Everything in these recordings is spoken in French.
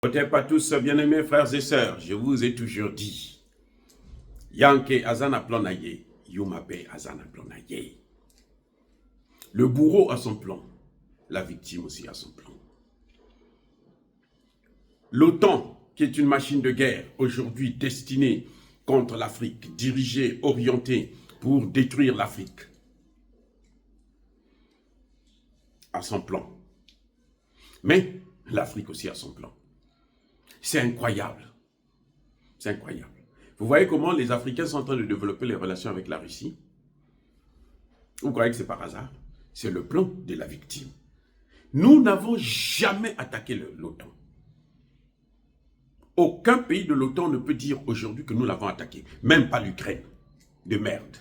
Peut-être pas tous, bien-aimés frères et sœurs, je vous ai toujours dit, Yanke Azana Planaye, Yumabe Azana Planaye. Le bourreau a son plan, la victime aussi a son plan. L'OTAN, qui est une machine de guerre, aujourd'hui destinée contre l'Afrique, dirigée, orientée pour détruire l'Afrique, a son plan. Mais l'Afrique aussi a son plan. C'est incroyable. C'est incroyable. Vous voyez comment les Africains sont en train de développer les relations avec la Russie? Vous croyez que c'est par hasard? C'est le plan de la victime. Nous n'avons jamais attaqué l'OTAN. Aucun pays de l'OTAN ne peut dire aujourd'hui que nous l'avons attaqué. Même pas l'Ukraine. De merde.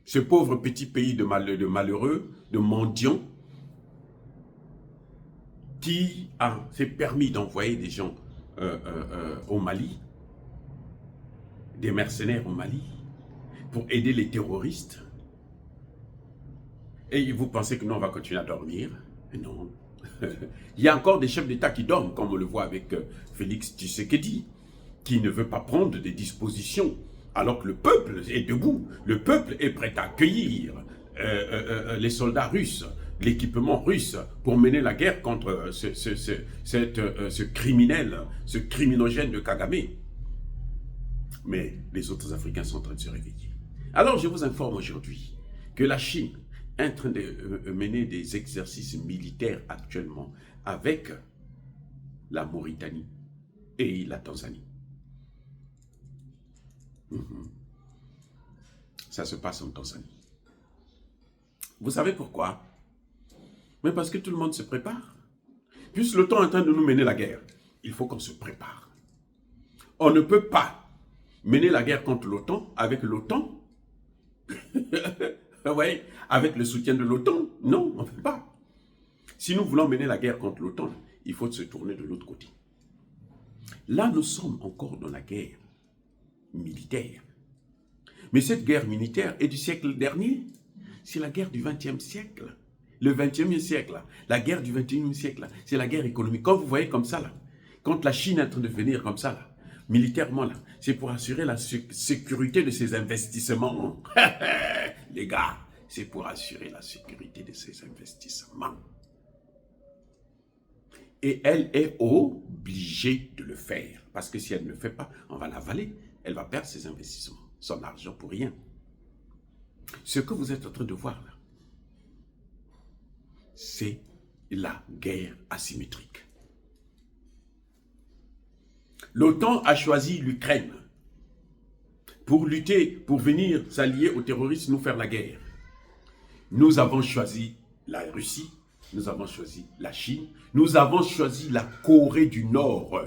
Ce pauvre petit pays de malheureux, de mendiants, qui s'est permis d'envoyer des gens au Mali, des mercenaires au Mali, pour aider les terroristes. Et vous pensez que nous, on va continuer à dormir? Non. Il y a encore des chefs d'État qui dorment, comme on le voit avec Félix Tshisekedi, qui ne veut pas prendre des dispositions, alors que le peuple est debout. Le peuple est prêt à accueillir les soldats russes, l'équipement russe, pour mener la guerre contre ce criminel, ce criminogène de Kagame. Mais les autres Africains sont en train de se réveiller. Alors je vous informe aujourd'hui que la Chine est en train de mener des exercices militaires actuellement avec la Mauritanie et la Tanzanie. Ça se passe en Tanzanie. Vous savez pourquoi? Mais parce que tout le monde se prépare. Puisque l'OTAN est en train de nous mener la guerre, il faut qu'on se prépare. On ne peut pas mener la guerre contre l'OTAN avec l'OTAN. Ouais, avec le soutien de l'OTAN. Non, on ne peut pas. Si nous voulons mener la guerre contre l'OTAN, il faut se tourner de l'autre côté. Là, nous sommes encore dans la guerre militaire. Mais cette guerre militaire est du siècle dernier. C'est la guerre du XXe siècle. Le XXe siècle, la guerre du XXIe siècle, c'est la guerre économique. Quand vous voyez comme ça, là, quand la Chine est en train de venir comme ça, là, militairement, là, c'est pour assurer la sécurité de ses investissements. Les gars, c'est pour assurer la sécurité de ses investissements. Et elle est obligée de le faire. Parce que si elle ne le fait pas, on va l'avaler. Elle va perdre ses investissements, son argent pour rien. Ce que vous êtes en train de voir là, c'est la guerre asymétrique. L'OTAN a choisi l'Ukraine pour lutter, pour venir s'allier aux terroristes, nous faire la guerre. Nous avons choisi la Russie, nous avons choisi la Chine, nous avons choisi la Corée du Nord.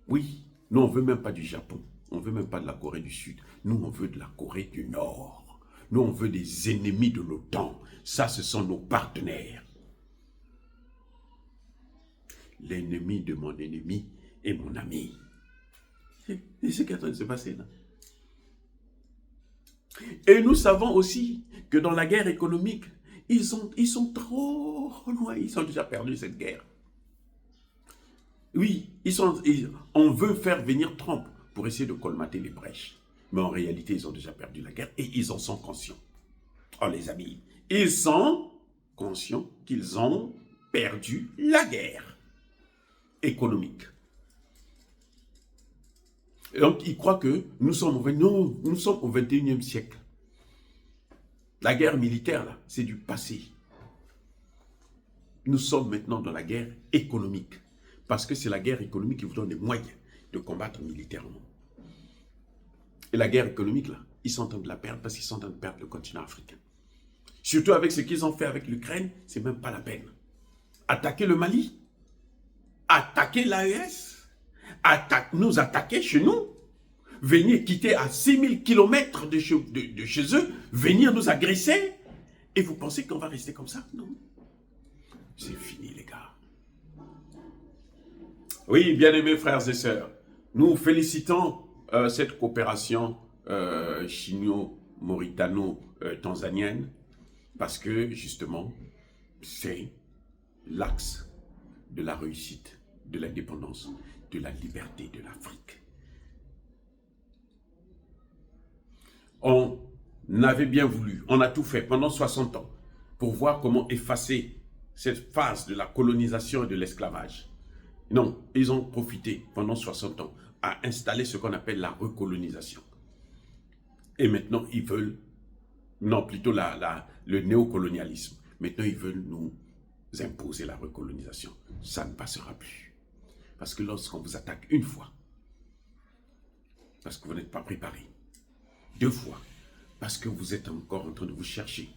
Oui, nous on ne veut même pas du Japon, on ne veut même pas de la Corée du Sud, nous on veut de la Corée du Nord. Nous on veut des ennemis de l'OTAN, ça ce sont nos partenaires. L'ennemi de mon ennemi est mon ami. C'est ce qui est en train de se passer là. Et nous savons aussi que dans la guerre économique, ils sont trop loin, ils ont déjà perdu cette guerre. Oui, on veut faire venir Trump pour essayer de colmater les brèches. Mais en réalité, ils ont déjà perdu la guerre et ils en sont conscients. Oh les amis, ils sont conscients qu'ils ont perdu la guerre économique. Et donc, ils croient que nous sommes au 21e siècle. La guerre militaire, là, c'est du passé. Nous sommes maintenant dans la guerre économique. Parce que c'est la guerre économique qui vous donne les moyens de combattre militairement. Et la guerre économique, là, ils sont en train de la perdre parce qu'ils sont en train de perdre le continent africain. Surtout avec ce qu'ils ont fait avec l'Ukraine, c'est même pas la peine. Attaquer le Mali, attaquer l'AES, nous attaquer chez nous, venir quitter à 6000 km de chez eux, venir nous agresser, et vous pensez qu'on va rester comme ça? Non. C'est fini les gars. Oui, bien-aimés frères et sœurs, nous félicitons cette coopération chino-mauritano-tanzanienne parce que justement, c'est l'axe de la réussite, de l'indépendance, de la liberté de l'Afrique. On avait bien voulu, on a tout fait pendant 60 ans pour voir comment effacer cette phase de la colonisation et de l'esclavage. Non, ils ont profité pendant 60 ans à installer ce qu'on appelle la recolonisation. Et maintenant, ils veulent, non, plutôt le néocolonialisme. Maintenant, ils veulent nous imposer la recolonisation. Ça ne passera plus. Parce que lorsqu'on vous attaque une fois, parce que vous n'êtes pas préparé, 2 fois, parce que vous êtes encore en train de vous chercher,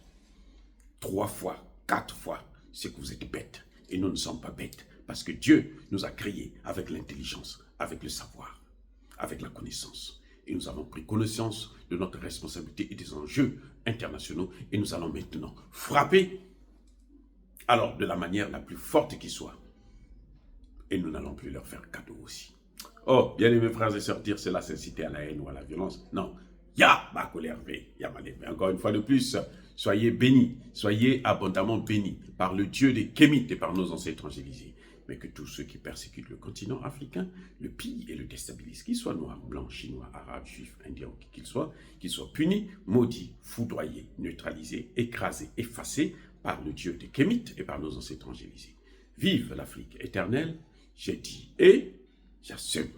3 fois, 4 fois, c'est que vous êtes bête. Et nous ne sommes pas bêtes, parce que Dieu nous a créés avec l'intelligence, avec le savoir, avec la connaissance. Et nous avons pris connaissance de notre responsabilité et des enjeux internationaux, et nous allons maintenant frapper, alors de la manière la plus forte qui soit. Et nous n'allons plus leur faire cadeau aussi. Oh, bien aimés frères et sœurs, dire cela, c'est citer à la haine ou à la violence. Non. Ya ma colère, ya ma lèvre. Encore une fois de plus, soyez bénis, soyez abondamment bénis par le Dieu des Kémites et par nos ancêtres angélisés. Mais que tous ceux qui persécutent le continent africain le pillent et le déstabilisent, qu'ils soient noirs, blancs, chinois, arabes, juifs, indiens, qu'ils soient punis, maudits, foudroyés, neutralisés, écrasés, effacés par le Dieu des Kémites et par nos ancêtres angélisés. Vive l'Afrique éternelle, j'ai dit et j'assume.